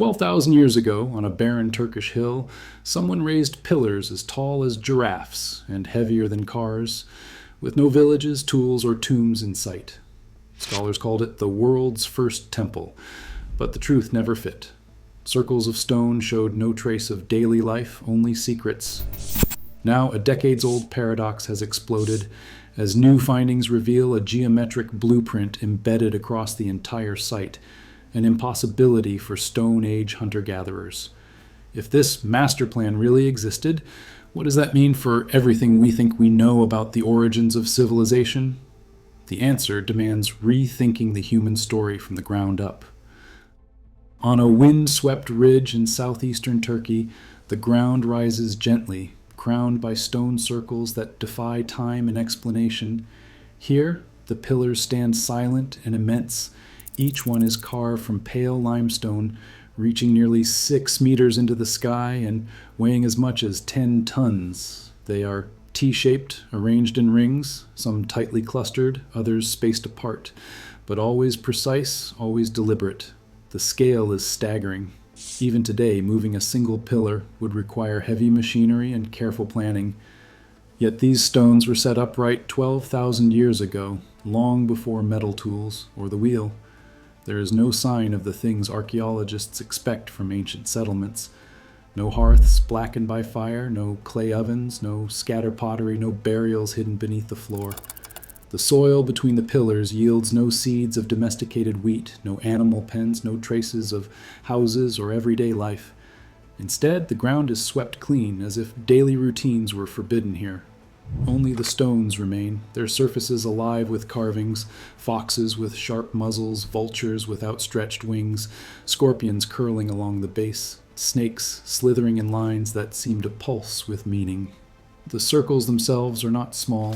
12,000 years ago, on a barren Turkish hill, someone raised pillars as tall as giraffes and heavier than cars, with no villages, tools, or tombs in sight. Scholars called it the world's first temple, but the truth never fit. Circles of stone showed no trace of daily life, only secrets. Now a decades-old paradox has exploded as new findings reveal a geometric blueprint embedded across the entire site, an impossibility for Stone Age hunter-gatherers. If this master plan really existed, what does that mean for everything we think we know about the origins of civilization? The answer demands rethinking the human story from the ground up. On a wind-swept ridge in southeastern Turkey, the ground rises gently, crowned by stone circles that defy time and explanation. Here, the pillars stand silent and immense. Each one is carved from pale limestone, reaching nearly 6 meters into the sky and weighing as much as 10 tons. They are T-shaped, arranged in rings, some tightly clustered, others spaced apart, but always precise, always deliberate. The scale is staggering. Even today, moving a single pillar would require heavy machinery and careful planning. Yet these stones were set upright 12,000 years ago, long before metal tools or the wheel. There is no sign of the things archaeologists expect from ancient settlements. No hearths blackened by fire, no clay ovens, no scatter pottery, no burials hidden beneath the floor. The soil between the pillars yields no seeds of domesticated wheat, no animal pens, no traces of houses or everyday life. Instead, the ground is swept clean, as if daily routines were forbidden here. Only the stones remain, their surfaces alive with carvings, foxes with sharp muzzles, vultures with outstretched wings, scorpions curling along the base, snakes slithering in lines that seem to pulse with meaning. The circles themselves are not small.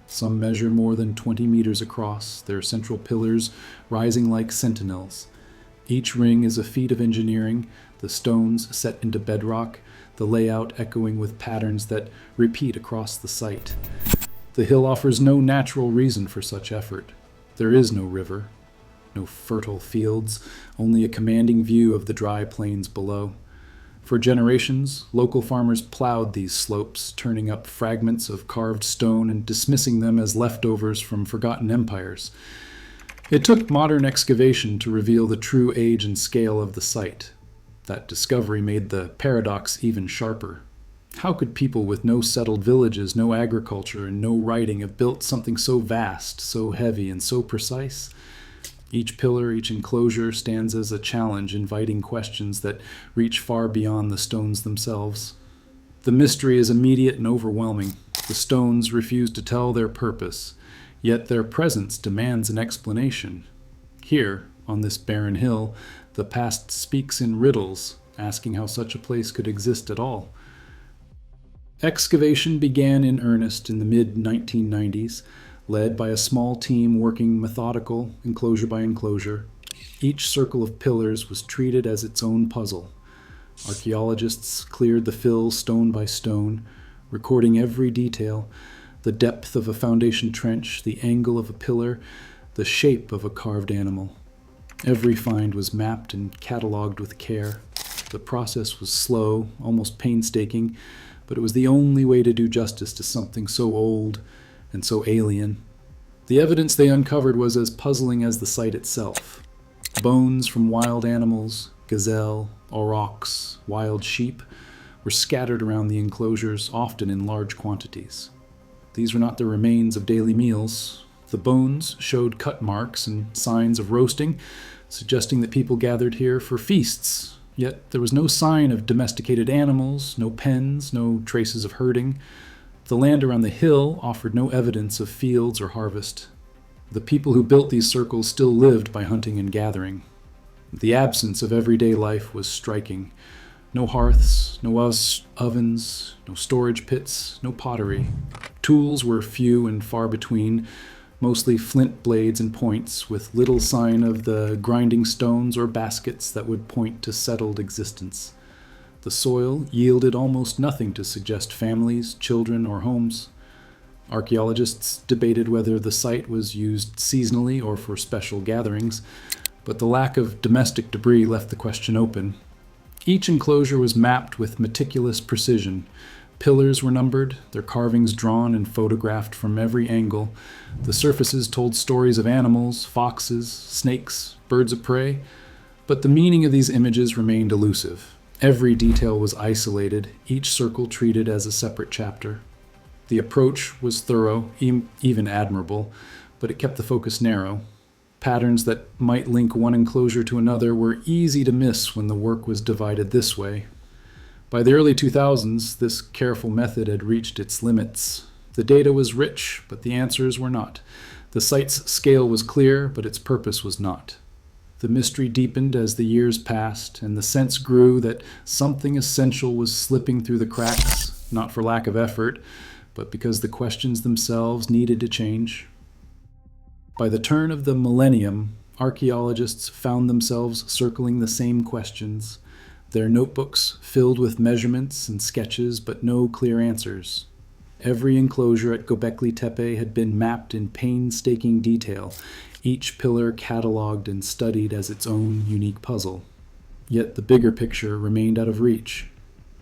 Some measure more than 20 meters across, their central pillars rising like sentinels. Each ring is a feat of engineering, the stones set into bedrock, the layout echoing with patterns that repeat across the site. The hill offers no natural reason for such effort. There is no river, no fertile fields, only a commanding view of the dry plains below. For generations, local farmers plowed these slopes, turning up fragments of carved stone and dismissing them as leftovers from forgotten empires. It took modern excavation to reveal the true age and scale of the site. That discovery made the paradox even sharper. How could people with no settled villages, no agriculture, and no writing have built something so vast, so heavy, and so precise? Each pillar, each enclosure stands as a challenge, inviting questions that reach far beyond the stones themselves. The mystery is immediate and overwhelming. The stones refuse to tell their purpose, yet their presence demands an explanation. Here, on this barren hill, the past speaks in riddles, asking how such a place could exist at all. Excavation began in earnest in the mid-1990s, led by a small team working methodical, enclosure by enclosure. Each circle of pillars was treated as its own puzzle. Archaeologists cleared the fill stone by stone, recording every detail, the depth of a foundation trench, the angle of a pillar, the shape of a carved animal. Every find was mapped and cataloged with care. The process was slow, almost painstaking, but it was the only way to do justice to something so old and so alien. The evidence they uncovered was as puzzling as the site itself. Bones from wild animals, gazelle, aurochs, wild sheep, were scattered around the enclosures, often in large quantities. These were not the remains of daily meals. The bones showed cut marks and signs of roasting, suggesting that people gathered here for feasts. Yet there was no sign of domesticated animals, no pens, no traces of herding. The land around the hill offered no evidence of fields or harvest. The people who built these circles still lived by hunting and gathering. The absence of everyday life was striking. No hearths, no ovens, no storage pits, no pottery. Tools were few and far between, mostly flint blades and points, with little sign of the grinding stones or baskets that would point to settled existence. The soil yielded almost nothing to suggest families, children, or homes. Archaeologists debated whether the site was used seasonally or for special gatherings, but the lack of domestic debris left the question open. Each enclosure was mapped with meticulous precision. Pillars were numbered, their carvings drawn and photographed from every angle. The surfaces told stories of animals, foxes, snakes, birds of prey, but the meaning of these images remained elusive. Every detail was isolated, each circle treated as a separate chapter. The approach was thorough, even admirable, but it kept the focus narrow. Patterns that might link one enclosure to another were easy to miss when the work was divided this way. By the early 2000s, this careful method had reached its limits. The data was rich, but the answers were not. The site's scale was clear, but its purpose was not. The mystery deepened as the years passed, and the sense grew that something essential was slipping through the cracks, not for lack of effort, but because the questions themselves needed to change. By the turn of the millennium, archaeologists found themselves circling the same questions, their notebooks filled with measurements and sketches, but no clear answers. Every enclosure at Göbekli Tepe had been mapped in painstaking detail, each pillar catalogued and studied as its own unique puzzle. Yet the bigger picture remained out of reach.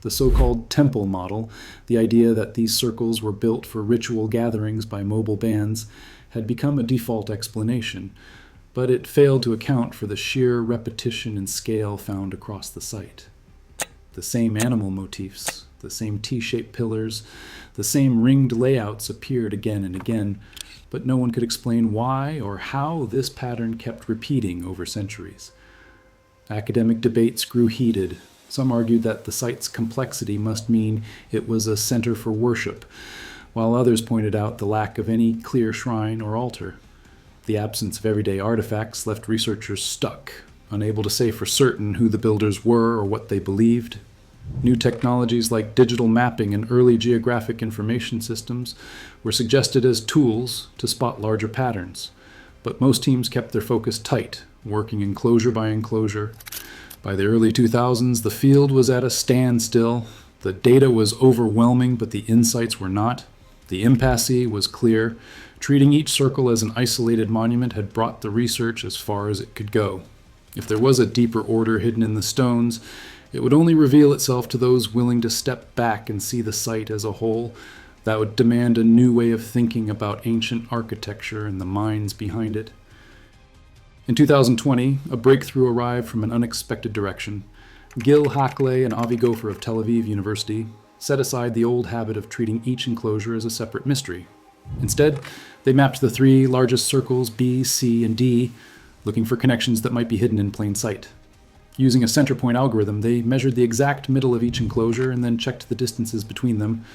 The so-called temple model, the idea that these circles were built for ritual gatherings by mobile bands, had become a default explanation, but it failed to account for the sheer repetition and scale found across the site. The same animal motifs, the same T-shaped pillars, the same ringed layouts appeared again and again, but no one could explain why or how this pattern kept repeating over centuries. Academic debates grew heated. Some argued that the site's complexity must mean it was a center for worship, while others pointed out the lack of any clear shrine or altar. The absence of everyday artifacts left researchers stuck, unable to say for certain who the builders were or what they believed. New technologies like digital mapping and early geographic information systems were suggested as tools to spot larger patterns, but most teams kept their focus tight, working enclosure by enclosure. By the early 2000s, the field was at a standstill. The data was overwhelming, but the insights were not. The impasse was clear. Treating each circle as an isolated monument had brought the research as far as it could go. If there was a deeper order hidden in the stones, it would only reveal itself to those willing to step back and see the site as a whole. That would demand a new way of thinking about ancient architecture and the minds behind it. In 2020, a breakthrough arrived from an unexpected direction. Gil Hakle and Avi Gopher of Tel Aviv University set aside the old habit of treating each enclosure as a separate mystery. Instead, they mapped the three largest circles, B, C, and D, looking for connections that might be hidden in plain sight. Using a center point algorithm, they measured the exact middle of each enclosure and then checked the distances between them.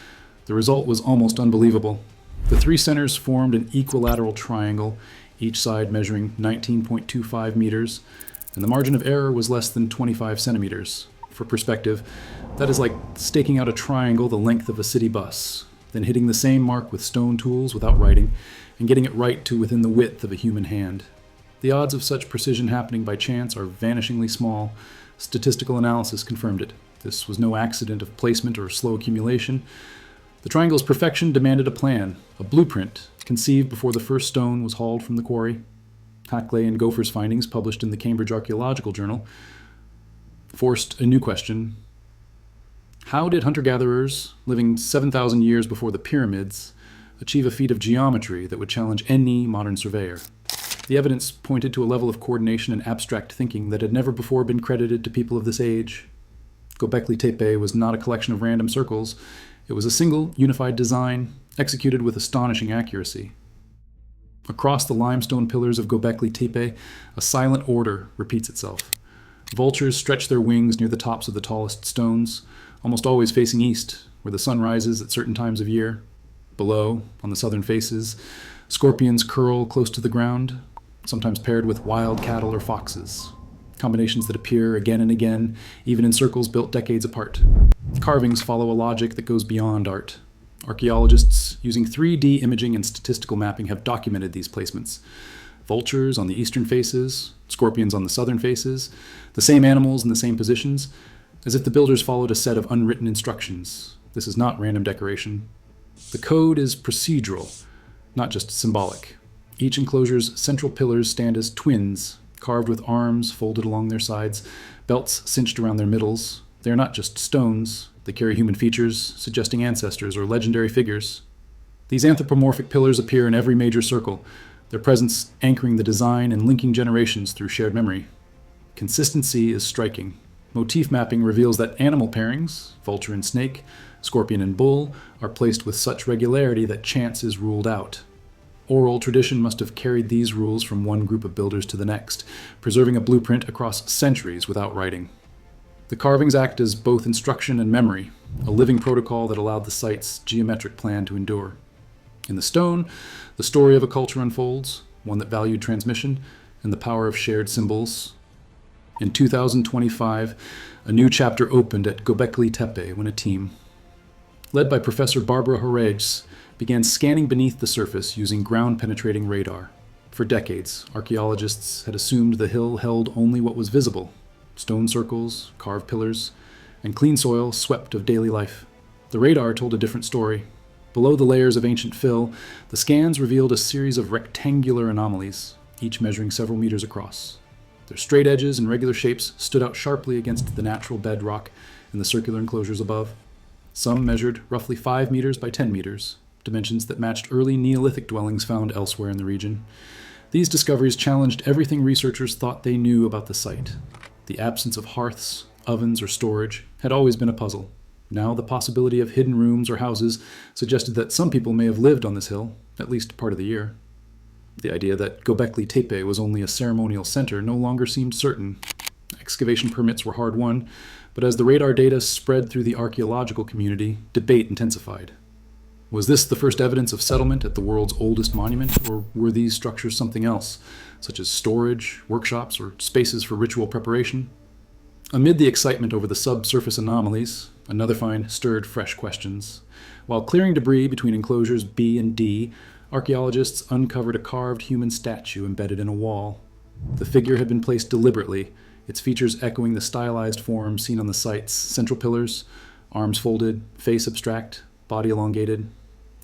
The result was almost unbelievable. The three centers formed an equilateral triangle, each side measuring 19.25 meters, and the margin of error was less than 25 centimeters. For perspective, that is like staking out a triangle the length of a city bus, then hitting the same mark with stone tools without writing, and getting it right to within the width of a human hand. The odds of such precision happening by chance are vanishingly small. Statistical analysis confirmed it. This was no accident of placement or slow accumulation. The triangle's perfection demanded a plan, a blueprint, conceived before the first stone was hauled from the quarry. Hakle and Gopher's findings, published in the Cambridge Archaeological Journal, forced a new question. How did hunter-gatherers, living 7,000 years before the pyramids, achieve a feat of geometry that would challenge any modern surveyor? The evidence pointed to a level of coordination and abstract thinking that had never before been credited to people of this age. Göbekli Tepe was not a collection of random circles. It was a single, unified design, executed with astonishing accuracy. Across the limestone pillars of Göbekli Tepe, a silent order repeats itself. Vultures stretch their wings near the tops of the tallest stones, almost always facing east, where the sun rises at certain times of year. Below, on the southern faces, scorpions curl close to the ground, sometimes paired with wild cattle or foxes, combinations that appear again and again, even in circles built decades apart. Carvings follow a logic that goes beyond art. Archaeologists, using 3D imaging and statistical mapping, have documented these placements. Vultures on the eastern faces, scorpions on the southern faces, the same animals in the same positions, as if the builders followed a set of unwritten instructions. This is not random decoration. The code is procedural, not just symbolic. Each enclosure's central pillars stand as twins, carved with arms folded along their sides, belts cinched around their middles. They are not just stones. They carry human features, suggesting ancestors or legendary figures. These anthropomorphic pillars appear in every major circle, their presence anchoring the design and linking generations through shared memory. Consistency is striking. Motif mapping reveals that animal pairings, vulture and snake, scorpion and bull, are placed with such regularity that chance is ruled out. Oral tradition must have carried these rules from one group of builders to the next, preserving a blueprint across centuries without writing. The carvings act as both instruction and memory, a living protocol that allowed the site's geometric plan to endure. In the stone, the story of a culture unfolds, one that valued transmission and the power of shared symbols. In 2025, a new chapter opened at Göbekli Tepe when a team, led by Professor Barbara Horeges, began scanning beneath the surface using ground-penetrating radar. For decades, archaeologists had assumed the hill held only what was visible: stone circles, carved pillars, and clean soil swept of daily life. The radar told a different story. Below the layers of ancient fill, the scans revealed a series of rectangular anomalies, each measuring several meters across. Their straight edges and regular shapes stood out sharply against the natural bedrock and the circular enclosures above. Some measured roughly 5 meters by 10 meters, dimensions that matched early Neolithic dwellings found elsewhere in the region. These discoveries challenged everything researchers thought they knew about the site. The absence of hearths, ovens, or storage had always been a puzzle. Now the possibility of hidden rooms or houses suggested that some people may have lived on this hill, at least part of the year. The idea that Göbekli Tepe was only a ceremonial center no longer seemed certain. Excavation permits were hard won, but as the radar data spread through the archaeological community, debate intensified. Was this the first evidence of settlement at the world's oldest monument, or were these structures something else, such as storage, workshops, or spaces for ritual preparation? Amid the excitement over the subsurface anomalies, another find stirred fresh questions. While clearing debris between enclosures B and D, archaeologists uncovered a carved human statue embedded in a wall. The figure had been placed deliberately, its features echoing the stylized form seen on the site's central pillars: arms folded, face abstract, body elongated.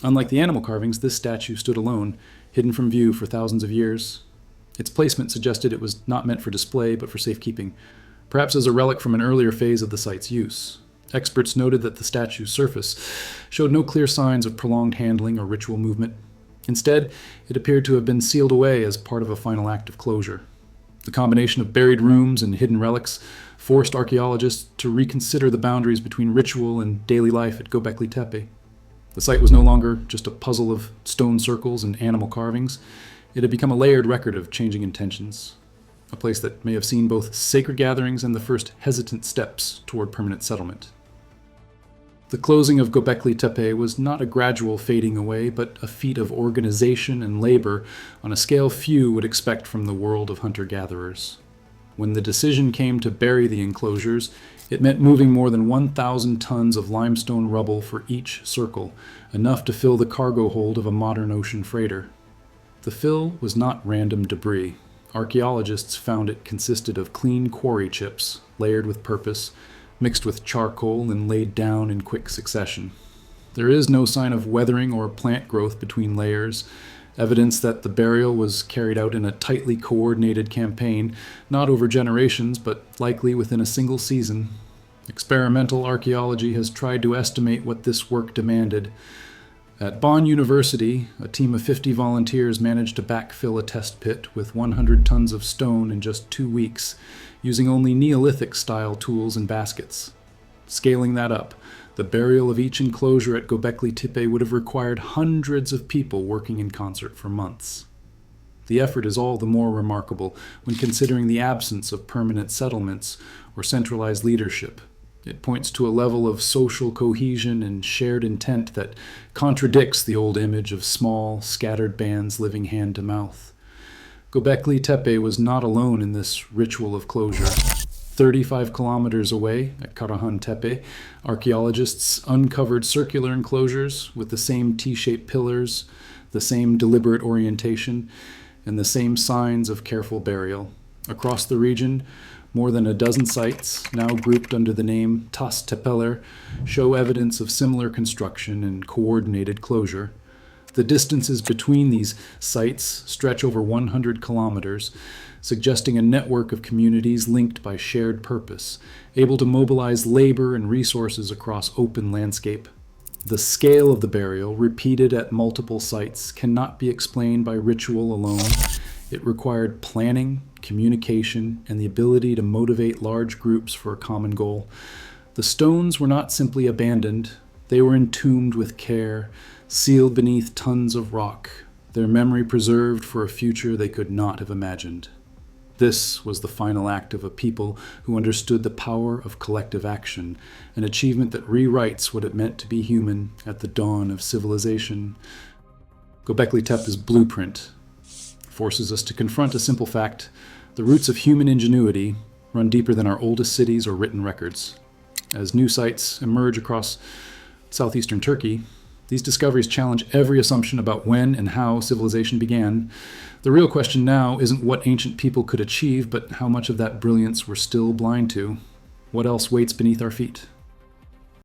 Unlike the animal carvings, this statue stood alone, hidden from view for thousands of years. Its placement suggested it was not meant for display, but for safekeeping, perhaps as a relic from an earlier phase of the site's use. Experts noted that the statue's surface showed no clear signs of prolonged handling or ritual movement. Instead, it appeared to have been sealed away as part of a final act of closure. The combination of buried rooms and hidden relics forced archaeologists to reconsider the boundaries between ritual and daily life at Göbekli Tepe. The site was no longer just a puzzle of stone circles and animal carvings. It had become a layered record of changing intentions, a place that may have seen both sacred gatherings and the first hesitant steps toward permanent settlement. The closing of Göbekli Tepe was not a gradual fading away, but a feat of organization and labor on a scale few would expect from the world of hunter-gatherers. When the decision came to bury the enclosures, it meant moving more than 1,000 tons of limestone rubble for each circle, enough to fill the cargo hold of a modern ocean freighter. The fill was not random debris. Archaeologists found it consisted of clean quarry chips, layered with purpose, mixed with charcoal and laid down in quick succession. There is no sign of weathering or plant growth between layers, evidence that the burial was carried out in a tightly coordinated campaign, not over generations, but likely within a single season. Experimental archaeology has tried to estimate what this work demanded. At Bonn University, a team of 50 volunteers managed to backfill a test pit with 100 tons of stone in just 2 weeks, using only Neolithic-style tools and baskets. Scaling that up, the burial of each enclosure at Göbekli Tepe would have required hundreds of people working in concert for months. The effort is all the more remarkable when considering the absence of permanent settlements or centralized leadership. It points to a level of social cohesion and shared intent that contradicts the old image of small, scattered bands living hand to mouth. Göbekli Tepe was not alone in this ritual of closure. 35 kilometers away, at Karahan Tepe, archaeologists uncovered circular enclosures with the same T-shaped pillars, the same deliberate orientation, and the same signs of careful burial. Across the region, more than a dozen sites, now grouped under the name Tas Tepeler, show evidence of similar construction and coordinated closure. The distances between these sites stretch over 100 kilometers, suggesting a network of communities linked by shared purpose, able to mobilize labor and resources across open landscape. The scale of the burial, repeated at multiple sites, cannot be explained by ritual alone. It required planning, communication, and the ability to motivate large groups for a common goal. The stones were not simply abandoned, they were entombed with care, sealed beneath tons of rock, their memory preserved for a future they could not have imagined. This was the final act of a people who understood the power of collective action, an achievement that rewrites what it meant to be human at the dawn of civilization. Göbekli Tepe's blueprint forces us to confront a simple fact: the roots of human ingenuity run deeper than our oldest cities or written records. As new sites emerge across southeastern Turkey, these discoveries challenge every assumption about when and how civilization began. The real question now isn't what ancient people could achieve, but how much of that brilliance we're still blind to. What else waits beneath our feet?